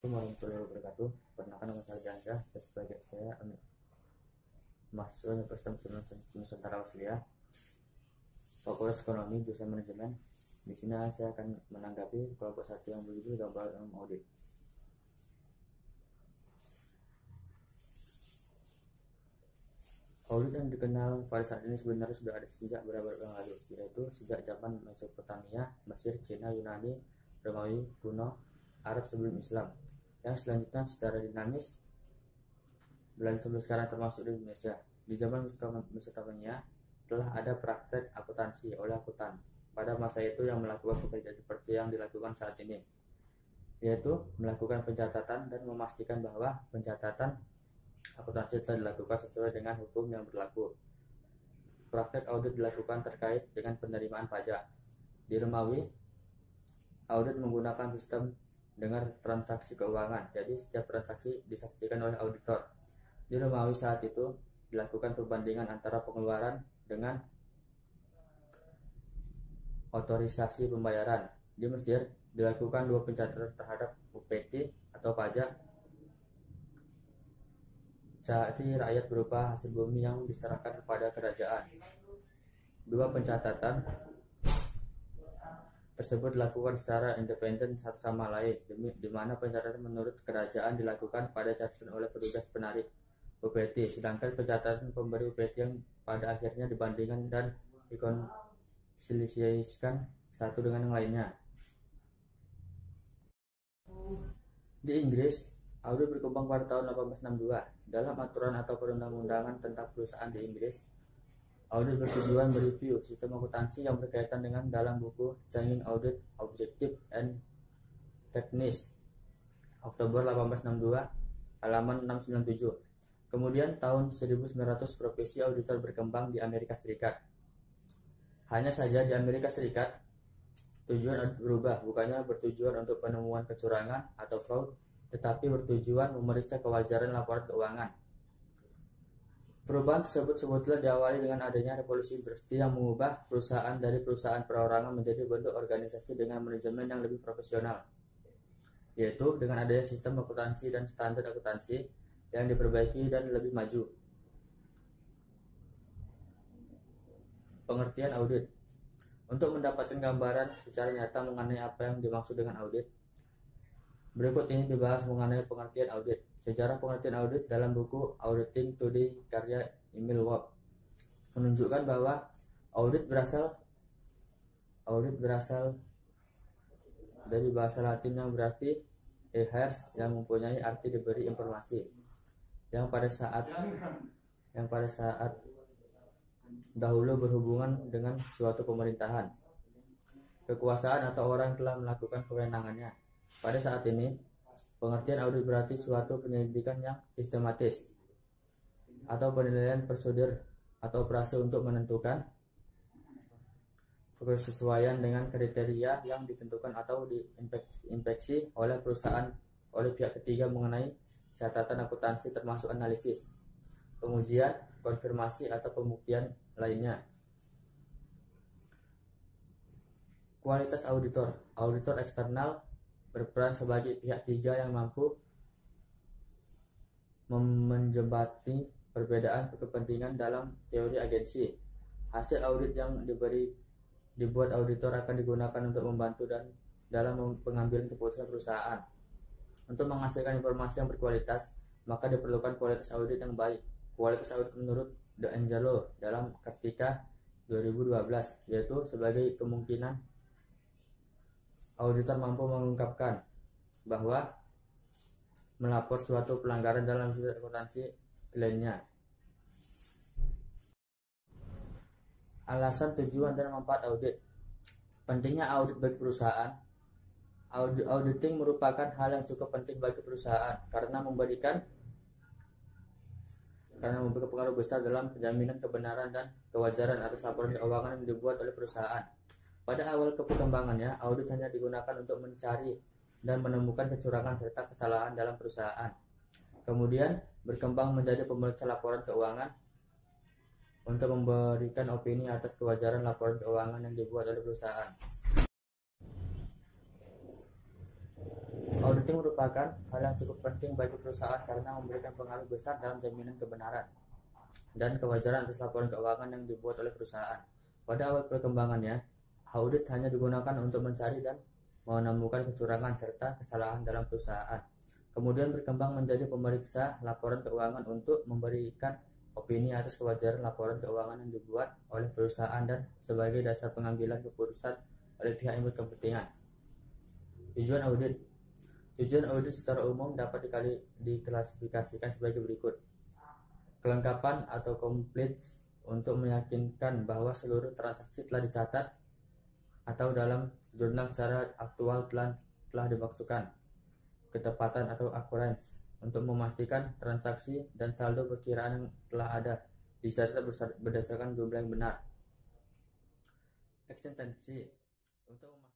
Warahmatullahi wabarakatuh. Perkenalkan, nama saya Jansa. Saya mahasiswa Universitas Nusantara Australia, Fakultas Ekonomi jurusan Manajemen. Di sini saya akan menanggapi kelompok 1 yang berjudul gambaran audit. Audit yang dikenal pada saat ini sebenarnya sudah ada sejak beberapa tahun lalu, yaitu sejak zaman Mesopotamia, Mesir, Cina, Yunani, Romawi kuno, Arab sebelum Islam, yang selanjutnya secara dinamis berlanjut sampai sekarang termasuk di Indonesia. Di zaman Mesopotamia telah ada praktek akuntansi oleh akuntan pada masa itu yang melakukan pekerjaan seperti yang dilakukan saat ini, yaitu melakukan pencatatan dan memastikan bahwa pencatatan akuntansi telah dilakukan sesuai dengan hukum yang berlaku. Praktek audit dilakukan terkait dengan penerimaan pajak. Di Romawi, audit menggunakan sistem dengan transaksi keuangan, jadi setiap transaksi disaksikan oleh auditor. Di Romawi saat itu dilakukan perbandingan antara pengeluaran dengan otorisasi pembayaran. Di Mesir dilakukan 2 pencatatan terhadap UPT atau pajak jadi rakyat berupa hasil bumi yang diserahkan kepada kerajaan. 2 pencatatan tersebut dilakukan secara independen satu sama lain, di mana pencatatan menurut kerajaan dilakukan pada catatan oleh petugas penarik UPT, sedangkan pencatatan pemberi UPT yang pada akhirnya dibandingkan dan dikonsolidasikan satu dengan yang lainnya. Di Inggris, audit berkembang pada tahun 1862. Dalam aturan atau perundang-undangan tentang perusahaan di Inggris, audit bertujuan mereview sistem akuntansi yang berkaitan dengan dalam buku Changing Audit Objective and Techniques, Oktober 1862, halaman 697. Kemudian tahun 1900 profesi auditor berkembang di Amerika Serikat. Hanya saja di Amerika Serikat, tujuan audit berubah, bukannya bertujuan untuk penemuan kecurangan atau fraud, tetapi bertujuan memeriksa kewajaran laporan keuangan. Perubahan tersebut sebetulnya diawali dengan adanya revolusi industri yang mengubah perusahaan dari perusahaan perorangan menjadi bentuk organisasi dengan manajemen yang lebih profesional, yaitu dengan adanya sistem akuntansi dan standar akuntansi yang diperbaiki dan lebih maju. Pengertian audit. Untuk mendapatkan gambaran secara nyata mengenai apa yang dimaksud dengan audit, berikut ini dibahas mengenai pengertian audit. Sejarah pengertian audit dalam buku Auditing Today karya Emil Watt menunjukkan bahwa audit berasal dari bahasa Latin yang berarti "ehers", yang mempunyai arti diberi informasi, yang pada saat dahulu berhubungan dengan suatu pemerintahan, kekuasaan atau orang yang telah melakukan kewenangannya. Pada saat ini, pengertian audit berarti suatu penyelidikan yang sistematis atau penilaian prosedur atau operasi untuk menentukan kesesuaian dengan kriteria yang ditentukan atau diinspeksi oleh perusahaan oleh pihak ketiga mengenai catatan akuntansi, termasuk analisis, pengujian, konfirmasi atau pembuktian lainnya. Kualitas auditor. Auditor eksternal berperan sebagai pihak ketiga yang mampu menjembatani perbedaan kepentingan dalam teori agensi. Hasil audit yang dibuat auditor akan digunakan untuk membantu dan dalam pengambilan keputusan perusahaan. Untuk menghasilkan informasi yang berkualitas, maka diperlukan kualitas audit yang baik. Kualitas audit menurut De Angelo dalam Kartika 2012, yaitu sebagai kemungkinan auditor mampu mengungkapkan bahwa melapor suatu pelanggaran dalam sudut akuntansi kliennya. Alasan, tujuan, dan manfaat audit. Pentingnya audit bagi perusahaan. Auditing merupakan hal yang cukup penting bagi perusahaan karena memberikan pengaruh besar dalam penjaminan kebenaran dan kewajaran atas laporan keuangan yang dibuat oleh perusahaan. Pada awal perkembangannya, audit hanya digunakan untuk mencari dan menemukan kecurangan serta kesalahan dalam perusahaan. Kemudian berkembang menjadi pemeriksa laporan keuangan untuk memberikan opini atas kewajaran laporan keuangan yang dibuat oleh perusahaan. Auditing merupakan hal yang cukup penting bagi perusahaan karena memberikan pengaruh besar dalam jaminan kebenaran dan kewajaran atas laporan keuangan yang dibuat oleh perusahaan. Pada awal perkembangannya, audit hanya digunakan untuk mencari dan menemukan kecurangan serta kesalahan dalam perusahaan. Kemudian berkembang menjadi pemeriksa laporan keuangan untuk memberikan opini atas kewajaran laporan keuangan yang dibuat oleh perusahaan dan sebagai dasar pengambilan keputusan oleh pihak yang berkepentingan. Tujuan audit. Tujuan audit secara umum dapat diklasifikasikan sebagai berikut. Kelengkapan atau completes untuk meyakinkan bahwa seluruh transaksi telah dicatat atau dalam jurnal secara aktual telah dimaksudkan. Ketepatan atau accuracy untuk memastikan transaksi dan saldo perkiraan yang telah ada dicatat berdasarkan jumlah yang benar. Eksistensi untuk